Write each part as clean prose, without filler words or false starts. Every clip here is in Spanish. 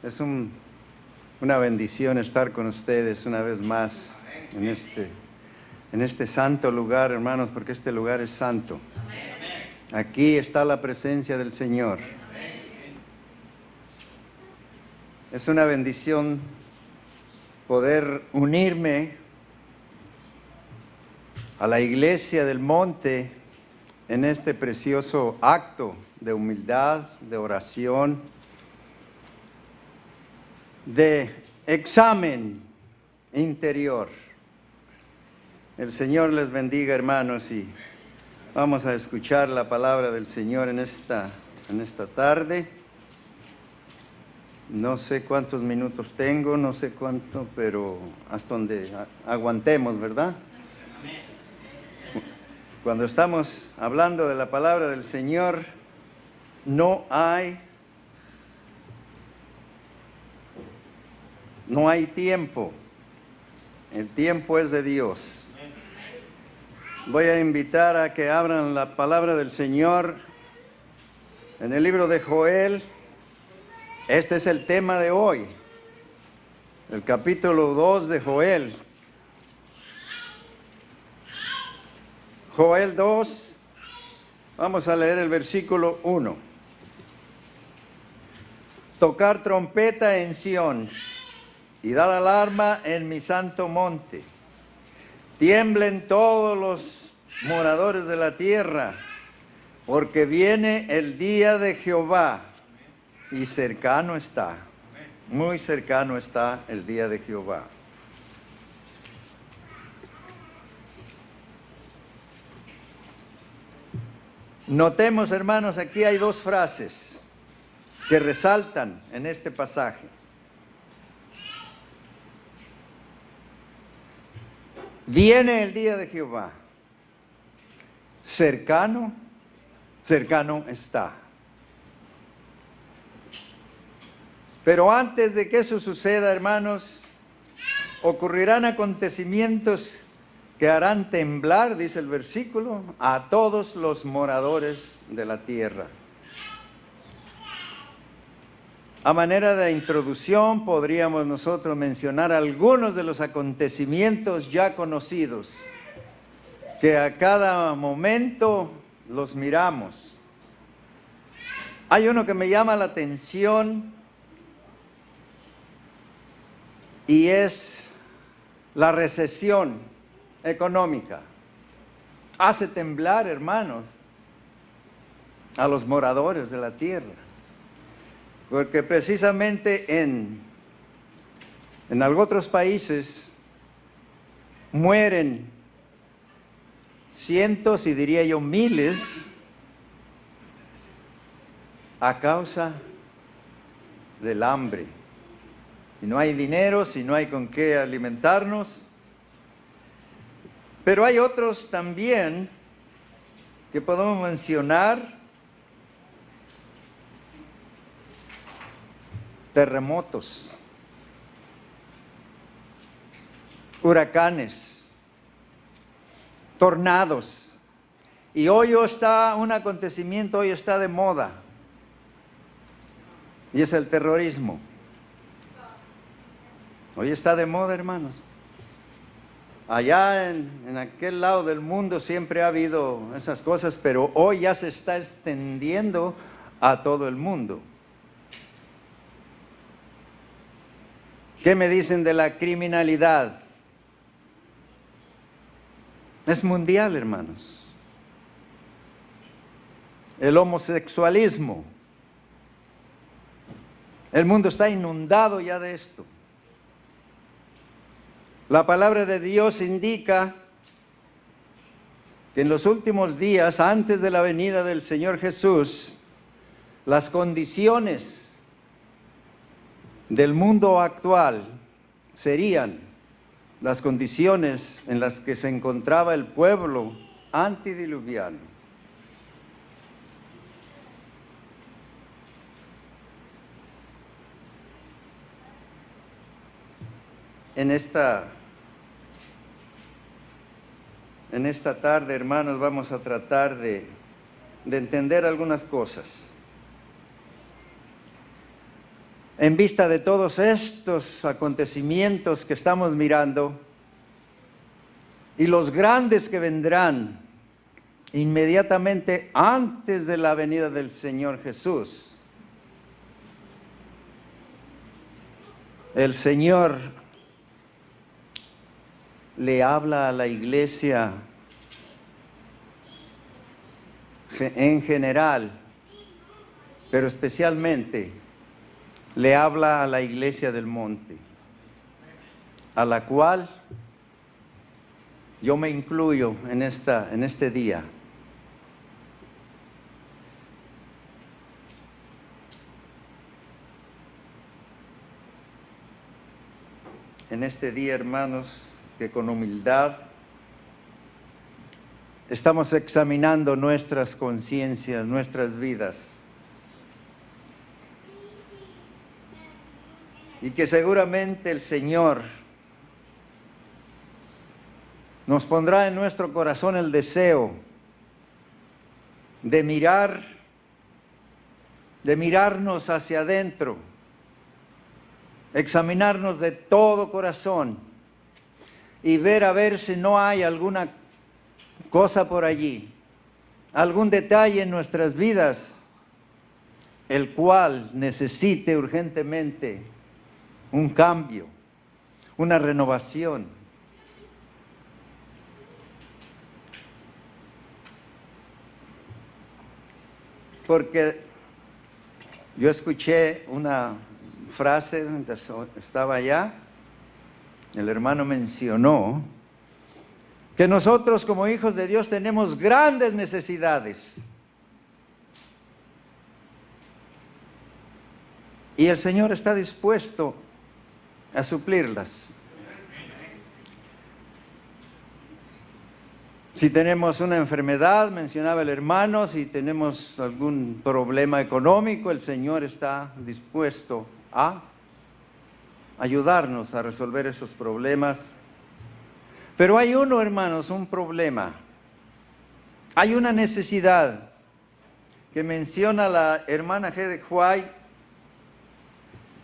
Es una bendición estar con ustedes una vez más en este santo lugar, hermanos, porque este lugar es santo. Aquí está la presencia del Señor. Es una bendición poder unirme a la iglesia del monte en este precioso acto de humildad, de oración, de examen interior. El Señor les bendiga, hermanos, y vamos a escuchar la palabra del Señor en esta tarde. No sé cuántos minutos tengo, no sé cuánto, pero hasta donde aguantemos, ¿verdad? Cuando estamos hablando de la palabra del Señor, no hay tiempo. El tiempo es de Dios. Voy a invitar a que abran la palabra del Señor en el libro de Joel. Este es el tema de hoy, el capítulo 2 de Joel. Joel 2, vamos a leer el versículo 1. Tocar trompeta en Sión y dar alarma en mi santo monte. Tiemblen todos los moradores de la tierra, porque viene el día de Jehová y cercano está, muy cercano está el día de Jehová. Notemos, hermanos, aquí hay dos frases que resaltan en este pasaje. Viene el día de Jehová. Cercano, cercano está. Pero antes de que eso suceda, hermanos, ocurrirán acontecimientos que harán temblar, dice el versículo, a todos los moradores de la tierra. A manera de introducción, podríamos nosotros mencionar algunos de los acontecimientos ya conocidos, que a cada momento los miramos. Hay uno que me llama la atención y es la recesión económica. Hace temblar, hermanos, a los moradores de la tierra. Porque precisamente en algunos otros países mueren cientos y diría yo miles a causa del hambre. Si no hay dinero, si no hay con qué alimentarnos. Pero hay otros también que podemos mencionar. Terremotos, huracanes, tornados. Y hoy está un acontecimiento, hoy está de moda. Y es el terrorismo. Hoy está de moda, hermanos. Allá en aquel lado del mundo siempre ha habido esas cosas, pero hoy ya se está extendiendo a todo el mundo. ¿Qué me dicen de la criminalidad? Es mundial, hermanos. El homosexualismo. El mundo está inundado ya de esto. La palabra de Dios indica que en los últimos días, antes de la venida del Señor Jesús, las condiciones del mundo actual serían las condiciones en las que se encontraba el pueblo antediluviano. En esta tarde, hermanos, vamos a tratar de entender algunas cosas. en vista de todos estos acontecimientos que estamos mirando y los grandes que vendrán inmediatamente antes de la venida del Señor Jesús, el Señor le habla a la iglesia en general, pero especialmente le habla a la iglesia del monte, a la cual yo me incluyo en este día. En este día, hermanos, que con humildad estamos examinando nuestras conciencias, nuestras vidas. Y que seguramente el Señor nos pondrá en nuestro corazón el deseo de mirarnos hacia adentro, examinarnos de todo corazón y ver a ver si no hay alguna cosa por allí, algún detalle en nuestras vidas, el cual necesite urgentemente un cambio, una renovación. Porque yo escuché una frase mientras estaba allá, el hermano mencionó que nosotros como hijos de Dios tenemos grandes necesidades. Y el Señor está dispuesto a suplirlas. Si tenemos una enfermedad, mencionaba el hermano, si tenemos algún problema económico, el Señor está dispuesto a ayudarnos a resolver esos problemas. Pero hay uno, hermanos, un problema. Hay una necesidad que menciona la hermana G. de White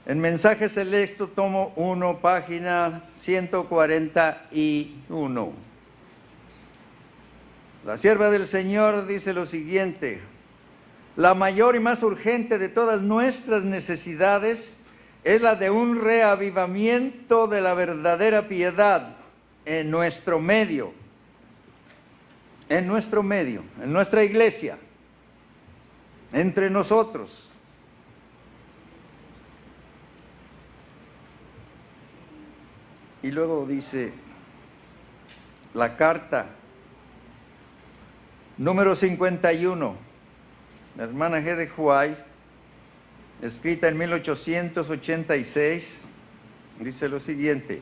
en Mensaje Celeste, tomo 1, página 141. La sierva del Señor dice lo siguiente: la mayor y más urgente de todas nuestras necesidades es la de un reavivamiento de la verdadera piedad en nuestro medio, en nuestra iglesia, entre nosotros. Y luego dice la carta número 51, la hermana G. de White, escrita en 1886, dice lo siguiente: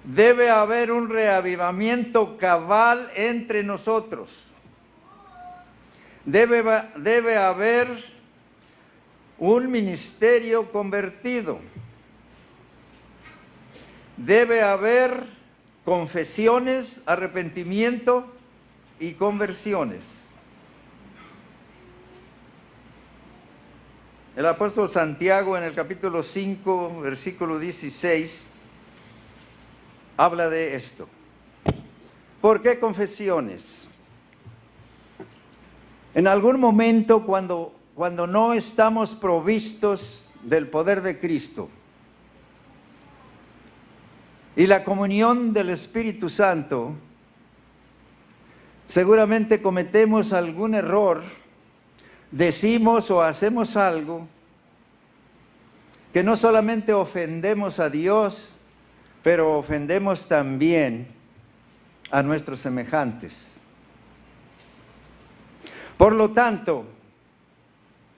debe haber un reavivamiento cabal entre nosotros. Debe haber un ministerio convertido. Debe haber confesiones, arrepentimiento y conversiones. El apóstol Santiago en el capítulo 5, versículo 16, habla de esto. ¿Por qué confesiones? En algún momento cuando no estamos provistos del poder de Cristo y la comunión del Espíritu Santo, seguramente cometemos algún error, decimos o hacemos algo que no solamente ofendemos a Dios, pero ofendemos también a nuestros semejantes. Por lo tanto,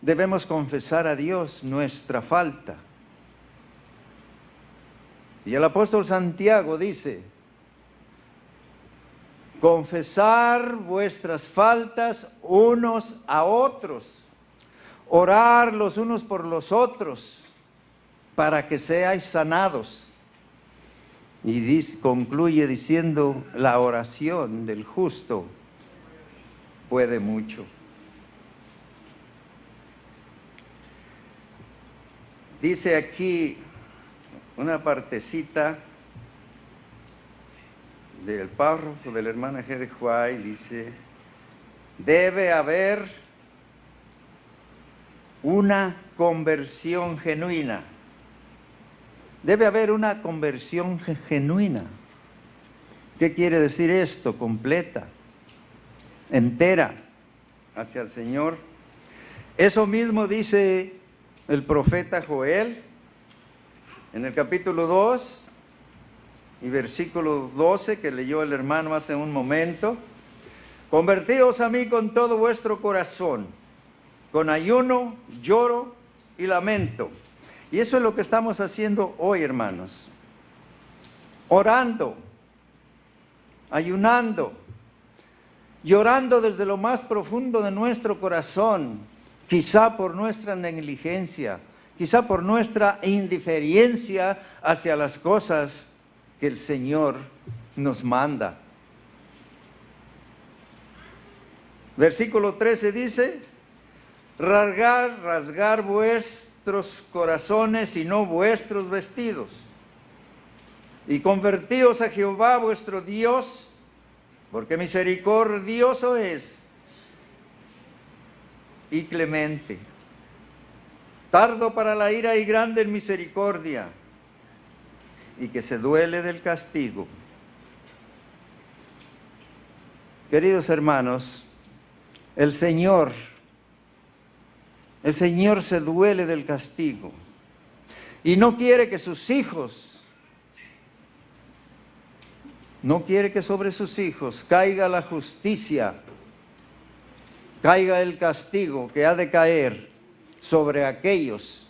debemos confesar a Dios nuestra falta. Y el apóstol Santiago dice: confesar vuestras faltas unos a otros, orar los unos por los otros, para que seáis sanados. Y concluye diciendo: la oración del justo puede mucho. dice aquí una partecita del párrafo de la hermana G. de Huay, dice, debe haber una conversión genuina. Debe haber una conversión genuina. ¿Qué quiere decir esto? Completa, entera, hacia el Señor. Eso mismo dice el profeta Joel en el capítulo 2 y versículo 12 que leyó el hermano hace un momento. Convertíos a mí con todo vuestro corazón, con ayuno, lloro y lamento. Y eso es lo que estamos haciendo hoy, hermanos. Orando, ayunando, llorando desde lo más profundo de nuestro corazón, quizá por nuestra negligencia, quizá por nuestra indiferencia hacia las cosas que el Señor nos manda. Versículo 13 dice, rasgar vuestros corazones y no vuestros vestidos, y convertíos a Jehová vuestro Dios, porque misericordioso es y clemente, tardo para la ira y grande en misericordia, y que se duele del castigo. Queridos hermanos, el Señor se duele del castigo y no quiere que sus hijos, no quiere que sobre sus hijos caiga la justicia, caiga el castigo que ha de caer sobre aquellos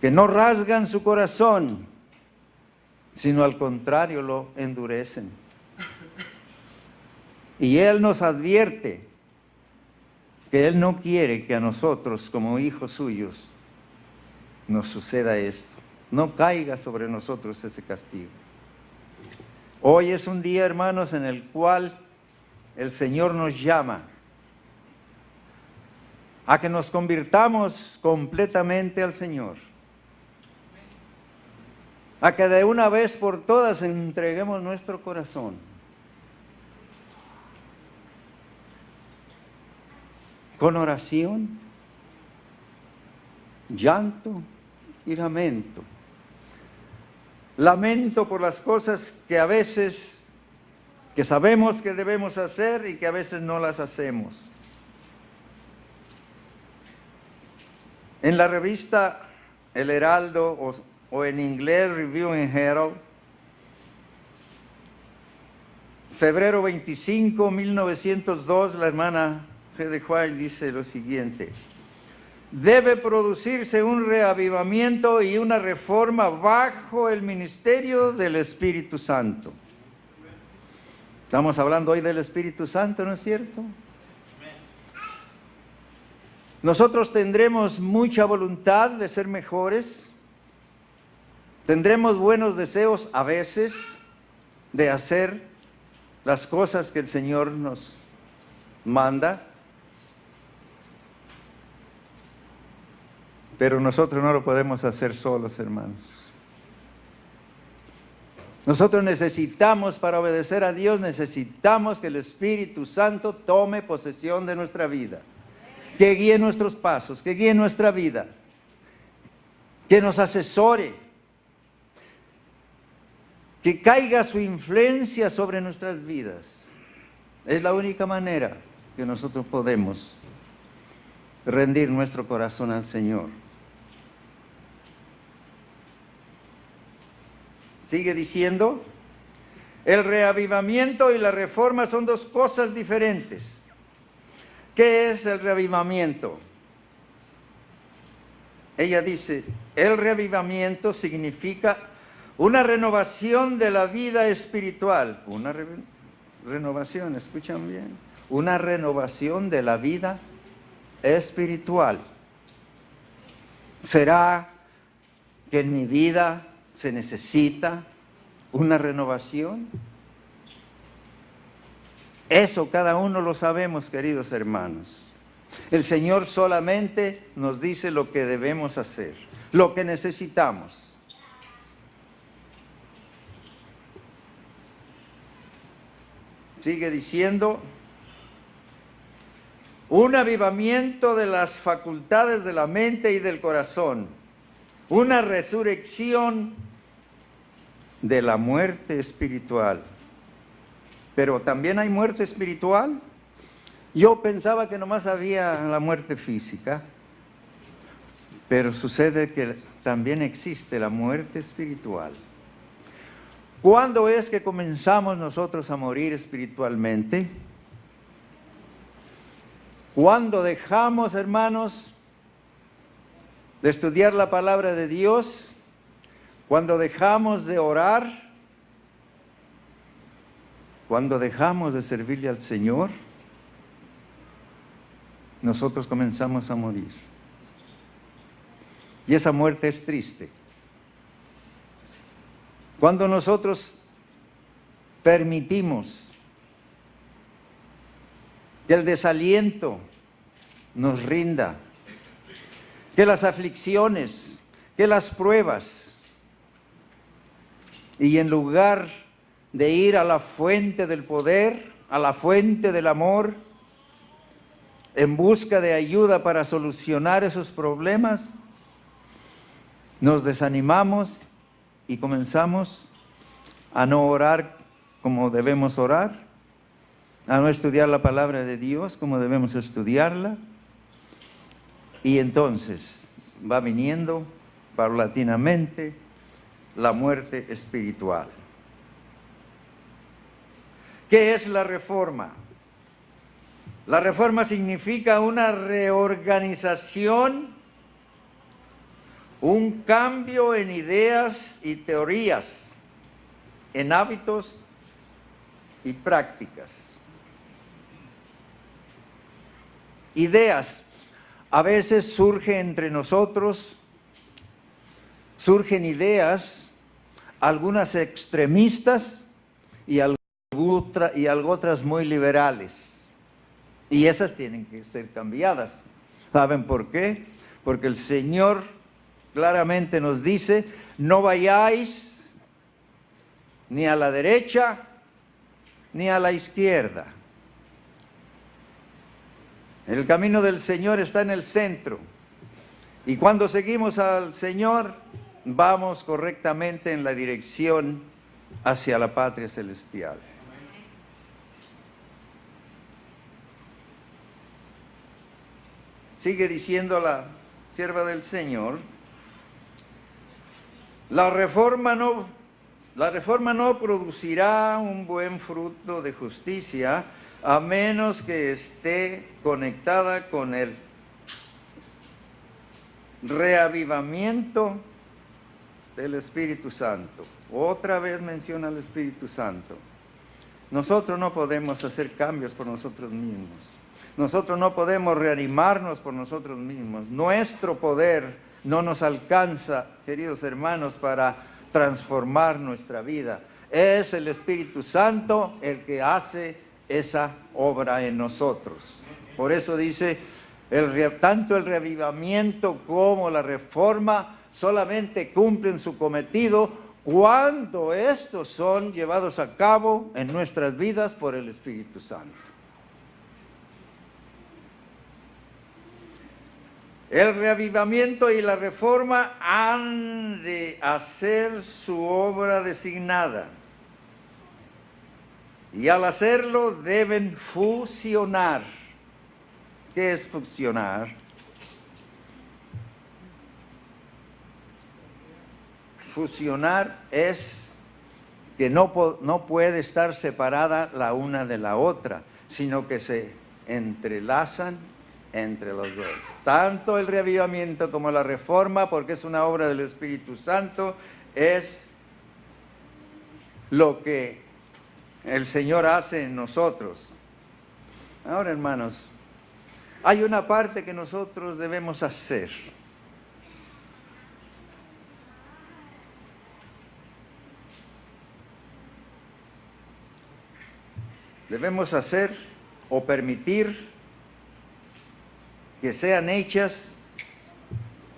que no rasgan su corazón, sino al contrario lo endurecen. Y Él nos advierte que Él no quiere que a nosotros, como hijos suyos, nos suceda esto. No caiga sobre nosotros ese castigo. Hoy es un día, hermanos, en el cual el Señor nos llama a que nos convirtamos completamente al Señor. A que de una vez por todas entreguemos nuestro corazón. Con oración, llanto y lamento. Lamento por las cosas que a veces, que sabemos que debemos hacer y que a veces no las hacemos. En la revista El Heraldo o en inglés Review and Herald, febrero 25, 1902, la hermana G. de Huay dice lo siguiente: debe producirse un reavivamiento y una reforma bajo el ministerio del Espíritu Santo. Estamos hablando hoy del Espíritu Santo, ¿no es cierto? Nosotros tendremos mucha voluntad de ser mejores, tendremos buenos deseos a veces de hacer las cosas que el Señor nos manda, pero nosotros no lo podemos hacer solos, hermanos. Nosotros necesitamos, para obedecer a Dios, necesitamos que el Espíritu Santo tome posesión de nuestra vida, que guíe nuestros pasos, que guíe nuestra vida, que nos asesore, que caiga su influencia sobre nuestras vidas. Es la única manera que nosotros podemos rendir nuestro corazón al Señor. Sigue diciendo, el reavivamiento y la reforma son dos cosas diferentes. ¿Qué es el reavivamiento? Ella dice, el reavivamiento significa una renovación de la vida espiritual. Una renovación, ¿escuchan bien? Una renovación de la vida espiritual. ¿Será que en mi vida se necesita una renovación? Eso cada uno lo sabemos, queridos hermanos. El Señor solamente nos dice lo que debemos hacer, lo que necesitamos. Sigue diciendo, un avivamiento de las facultades de la mente y del corazón, una resurrección de la muerte espiritual. Pero también hay muerte espiritual. Yo pensaba que nomás había la muerte física, pero sucede que también existe la muerte espiritual. ¿Cuándo es que comenzamos nosotros a morir espiritualmente? Cuando dejamos, hermanos, de estudiar la palabra de Dios, cuando dejamos de orar, cuando dejamos de servirle al Señor, nosotros comenzamos a morir. Y esa muerte es triste. Cuando nosotros permitimos que el desaliento nos rinda, que las aflicciones, que las pruebas, y en lugar de ir a la fuente del poder, a la fuente del amor, en busca de ayuda para solucionar esos problemas, nos desanimamos y comenzamos a no orar como debemos orar, a no estudiar la palabra de Dios como debemos estudiarla, y entonces va viniendo paulatinamente la muerte espiritual. ¿Qué es la reforma? La reforma significa una reorganización, un cambio en ideas y teorías, en hábitos y prácticas. Ideas. A veces surge entre nosotros, surgen ideas, algunas extremistas y algo otras muy liberales. Y esas tienen que ser cambiadas. ¿Saben por qué? Porque el Señor claramente nos dice, no vayáis ni a la derecha ni a la izquierda. El camino del Señor está en el centro. Y cuando seguimos al Señor, vamos correctamente en la dirección hacia la patria celestial. Sigue diciendo la sierva del Señor, la reforma no producirá un buen fruto de justicia a menos que esté conectada con el reavivamiento del Espíritu Santo. Otra vez menciona al Espíritu Santo. Nosotros no podemos hacer cambios por nosotros mismos. Nosotros no podemos reanimarnos por nosotros mismos. Nuestro poder no nos alcanza, queridos hermanos, para transformar nuestra vida. Es el Espíritu Santo el que hace esa obra en nosotros. Por eso dice, tanto el reavivamiento como la reforma solamente cumplen su cometido cuando estos son llevados a cabo en nuestras vidas por el Espíritu Santo. El reavivamiento y la reforma han de hacer su obra designada. Y al hacerlo deben fusionar. ¿Qué es fusionar? Fusionar es que no puede estar separada la una de la otra, sino que se entrelazan entre los dos. Tanto el reavivamiento como la reforma, porque es una obra del Espíritu Santo, es lo que el Señor hace en nosotros. Ahora, hermanos, hay una parte que nosotros debemos hacer. Debemos hacer o permitir que sean hechas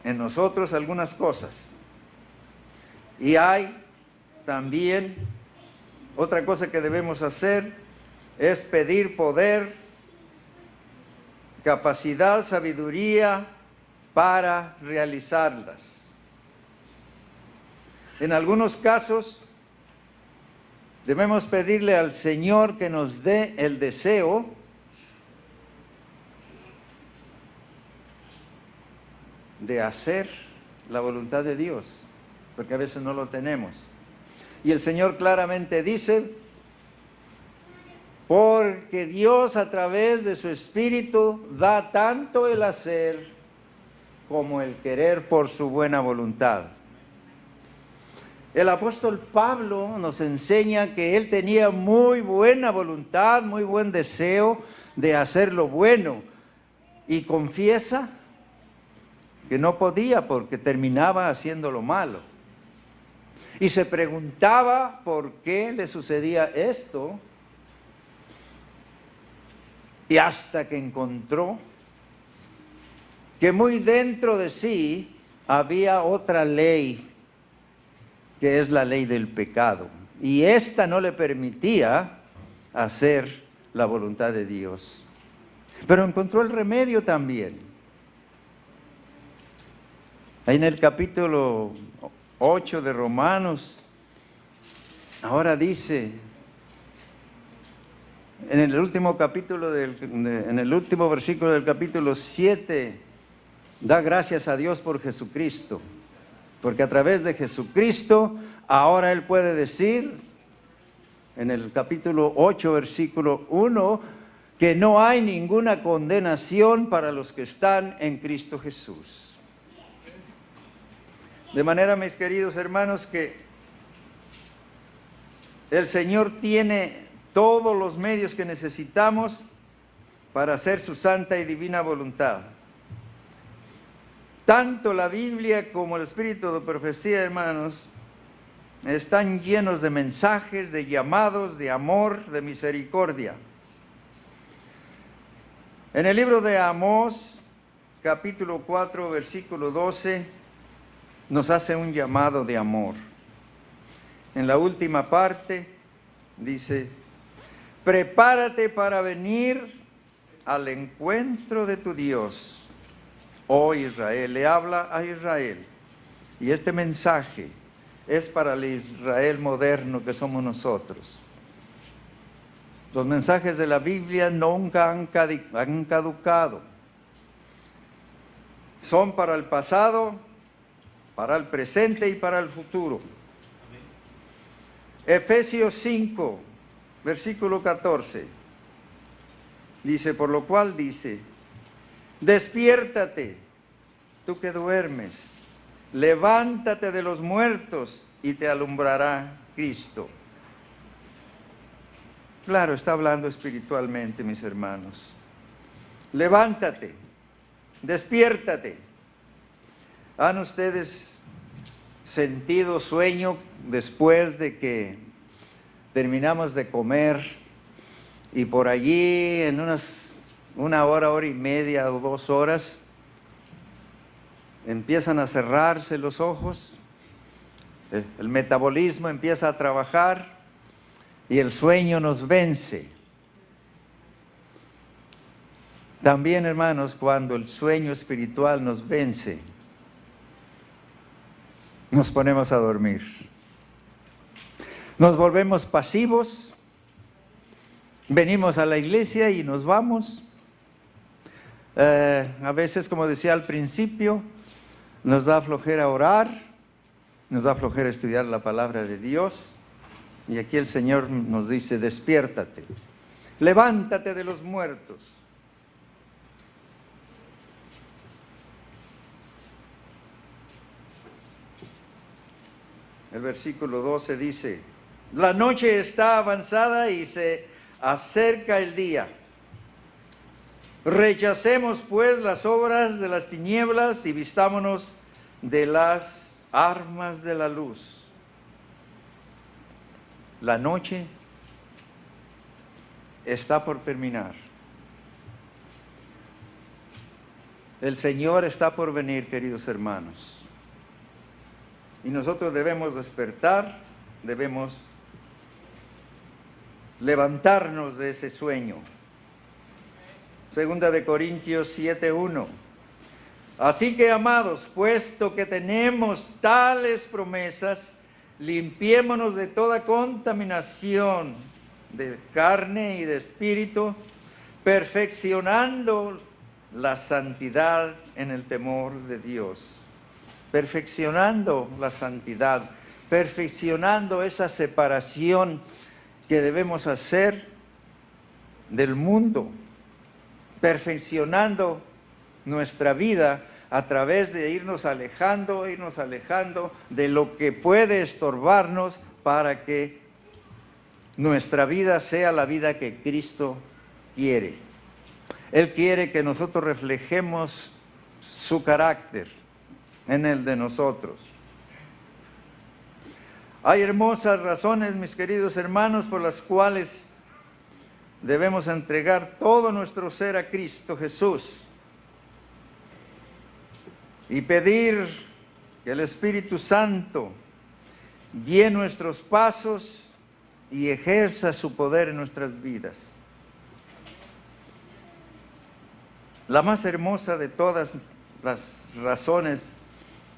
en nosotros algunas cosas. Y hay también otra cosa que debemos hacer, es pedir poder, capacidad, sabiduría para realizarlas. En algunos casos debemos pedirle al Señor que nos dé el deseo de hacer la voluntad de Dios, porque a veces no lo tenemos. Y el Señor claramente dice, porque Dios a través de su Espíritu da tanto el hacer como el querer por su buena voluntad. El apóstol Pablo nos enseña que él tenía muy buena voluntad, muy buen deseo de hacer lo bueno, y confiesa que no podía porque terminaba haciendo lo malo. Y se preguntaba por qué le sucedía esto, y hasta que encontró que muy dentro de sí había otra ley, que es la ley del pecado. Y esta no le permitía hacer la voluntad de Dios. Pero encontró el remedio también. Ahí en el capítulo 8 de Romanos, ahora dice, en el último capítulo, en el último versículo del capítulo 7, da gracias a Dios por Jesucristo, porque a través de Jesucristo, ahora Él puede decir, en el capítulo 8, versículo 1, que no hay ninguna condenación para los que están en Cristo Jesús. De manera, mis queridos hermanos, que el Señor tiene todos los medios que necesitamos para hacer su santa y divina voluntad. Tanto la Biblia como el Espíritu de profecía, hermanos, están llenos de mensajes, de llamados, de amor, de misericordia. En el libro de Amós, capítulo 4, versículo 12, nos hace un llamado de amor. En la última parte dice, prepárate para venir al encuentro de tu Dios, oh Israel. Le habla a Israel. Y este mensaje es para el Israel moderno que somos nosotros. Los mensajes de la Biblia nunca han caducado. Son para el pasado, para el presente y para el futuro. Efesios 5, versículo 14. Dice, por lo cual dice, despiértate, tú que duermes, levántate de los muertos y te alumbrará Cristo. Claro, está hablando espiritualmente, mis hermanos. Levántate, despiértate. ¿Han ustedes sentido sueño después de que terminamos de comer y por allí en una hora, hora y media o 2 horas empiezan a cerrarse los ojos, el metabolismo empieza a trabajar y el sueño nos vence? También, hermanos, cuando el sueño espiritual nos vence, nos ponemos a dormir. Nos volvemos pasivos, venimos a la iglesia y nos vamos. A veces, como decía al principio, nos da flojera orar, nos da flojera estudiar la palabra de Dios. Y aquí el Señor nos dice, despiértate, levántate de los muertos. El versículo 12 dice, la noche está avanzada y se acerca el día. Rechacemos pues las obras de las tinieblas y vistámonos de las armas de la luz. La noche está por terminar. El Señor está por venir, queridos hermanos. Y nosotros debemos despertar, debemos levantarnos de ese sueño. Segunda de Corintios 7:1. Así que, amados, puesto que tenemos tales promesas, limpiémonos de toda contaminación de carne y de espíritu, perfeccionando la santidad en el temor de Dios. Perfeccionando la santidad, perfeccionando esa separación que debemos hacer del mundo, perfeccionando nuestra vida a través de irnos alejando de lo que puede estorbarnos para que nuestra vida sea la vida que Cristo quiere. Él quiere que nosotros reflejemos su carácter en el de nosotros. Hay hermosas razones, mis queridos hermanos, por las cuales debemos entregar todo nuestro ser a Cristo Jesús y pedir que el Espíritu Santo guíe nuestros pasos y ejerza su poder en nuestras vidas. La más hermosa de todas las razones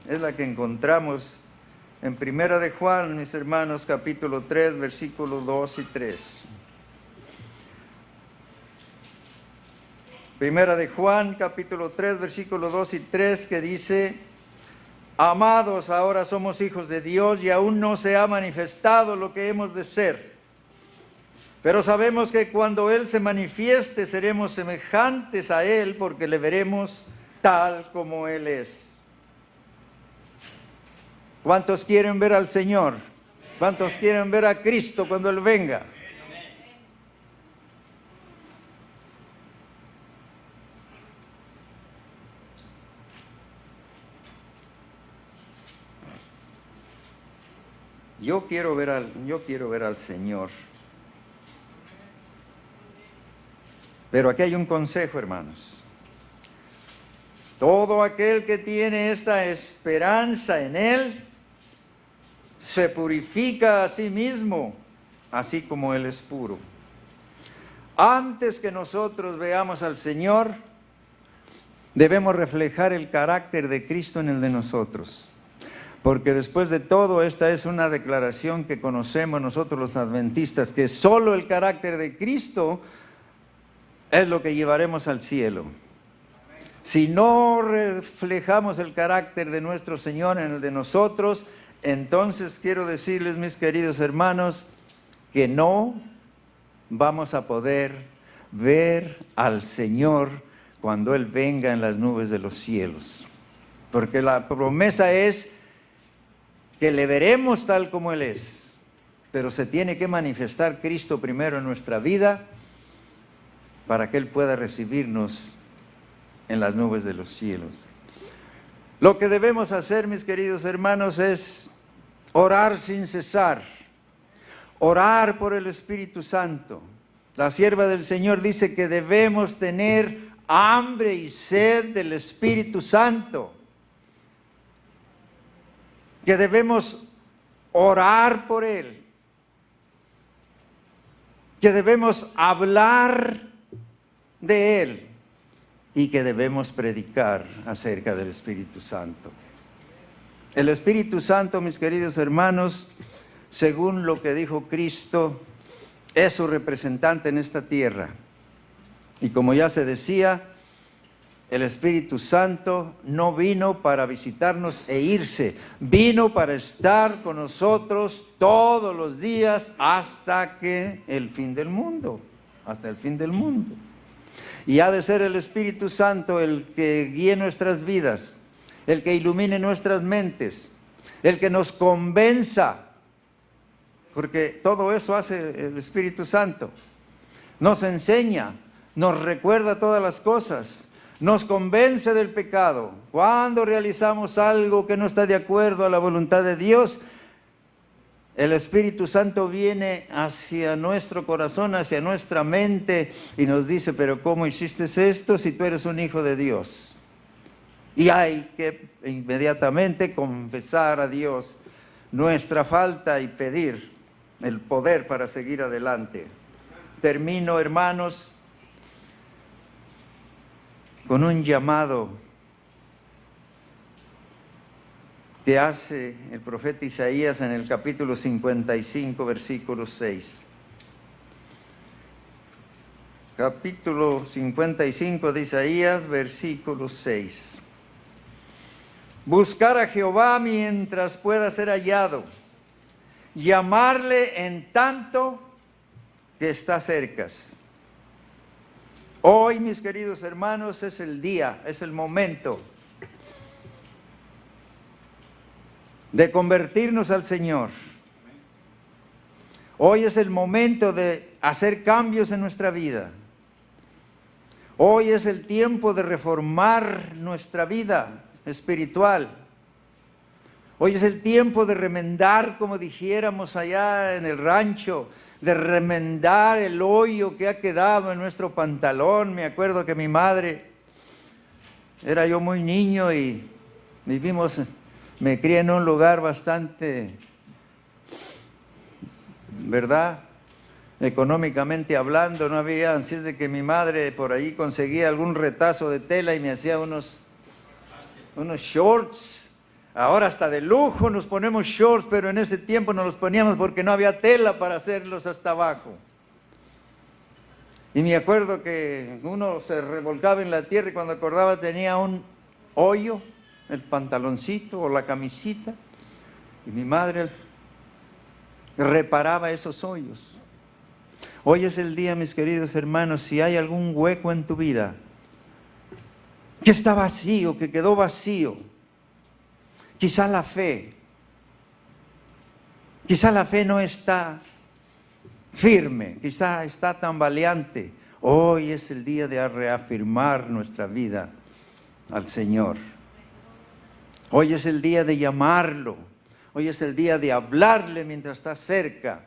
es la que encontramos en Primera de Juan, mis hermanos, capítulo 3, versículos 2 y 3. Primera de Juan, capítulo 3, versículos 2 y 3, que dice: amados, ahora somos hijos de Dios y aún no se ha manifestado lo que hemos de ser. Pero sabemos que cuando Él se manifieste seremos semejantes a Él, porque le veremos tal como Él es. ¿Cuántos quieren ver al Señor? ¿Cuántos quieren ver a Cristo cuando Él venga? Yo quiero ver al Señor. Pero aquí hay un consejo, hermanos. Todo aquel que tiene esta esperanza en Él se purifica a sí mismo, así como Él es puro. Antes que nosotros veamos al Señor, debemos reflejar el carácter de Cristo en el de nosotros. Porque después de todo, esta es una declaración que conocemos nosotros los adventistas, que solo el carácter de Cristo es lo que llevaremos al cielo. Si no reflejamos el carácter de nuestro Señor en el de nosotros, entonces quiero decirles, mis queridos hermanos, que no vamos a poder ver al Señor cuando Él venga en las nubes de los cielos. Porque la promesa es que le veremos tal como Él es, pero se tiene que manifestar Cristo primero en nuestra vida para que Él pueda recibirnos en las nubes de los cielos. Lo que debemos hacer, mis queridos hermanos, es orar sin cesar, orar por el Espíritu Santo. La sierva del Señor dice que debemos tener hambre y sed del Espíritu Santo, que debemos orar por Él, que debemos hablar de Él y que debemos predicar acerca del Espíritu Santo. El Espíritu Santo, mis queridos hermanos, según lo que dijo Cristo, es su representante en esta tierra. Y como ya se decía, el Espíritu Santo no vino para visitarnos e irse, vino para estar con nosotros todos los días hasta el fin del mundo. Y ha de ser el Espíritu Santo el que guíe nuestras vidas, el que ilumine nuestras mentes, el que nos convenza, porque todo eso hace el Espíritu Santo. Nos enseña, nos recuerda todas las cosas, nos convence del pecado. Cuando realizamos algo que no está de acuerdo a la voluntad de Dios, el Espíritu Santo viene hacia nuestro corazón, hacia nuestra mente y nos dice: pero ¿cómo hiciste esto si tú eres un hijo de Dios? Y hay que inmediatamente confesar a Dios nuestra falta y pedir el poder para seguir adelante. Termino, hermanos, con un llamado que hace el profeta Isaías en el capítulo 55, versículo 6. Capítulo 55 de Isaías, versículo 6. Buscar a Jehová mientras pueda ser hallado, llamarle en tanto que está cerca. Hoy, mis queridos hermanos, es el día, es el momento de convertirnos al Señor. Hoy es el momento de hacer cambios en nuestra vida. Hoy es el tiempo de reformar nuestra vida espiritual. Hoy es el tiempo de remendar, como dijéramos allá en el rancho, de remendar el hoyo que ha quedado en nuestro pantalón. Me acuerdo que mi madre, era yo muy niño y me crié en un lugar bastante, ¿verdad?, económicamente hablando, no había, así es de que mi madre por ahí conseguía algún retazo de tela y me hacía unos shorts. Ahora hasta de lujo nos ponemos shorts, pero en ese tiempo nos los poníamos porque no había tela para hacerlos hasta abajo. Y me acuerdo que uno se revolcaba en la tierra y cuando acordaba tenía un hoyo, el pantaloncito o la camisita, y mi madre reparaba esos hoyos. Hoy es el día, mis queridos hermanos, si hay algún hueco en tu vida que está vacío, que quedó vacío, quizá la fe no está firme, quizá está tambaleante. Hoy es el día de reafirmar nuestra vida al Señor. Hoy es el día de llamarlo. Hoy es el día de hablarle mientras está cerca.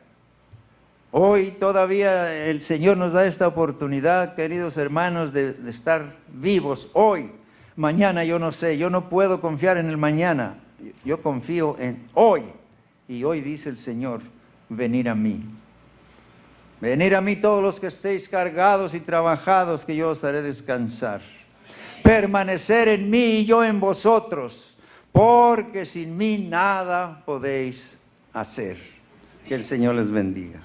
Hoy todavía el Señor nos da esta oportunidad, queridos hermanos, de estar vivos hoy. Mañana yo no sé, yo no puedo confiar en el mañana. Yo confío en hoy. Y hoy dice el Señor, venid a mí. Venid a mí todos los que estéis cargados y trabajados, que yo os haré descansar. Permanecer en mí y yo en vosotros, porque sin mí nada podéis hacer. Que el Señor les bendiga.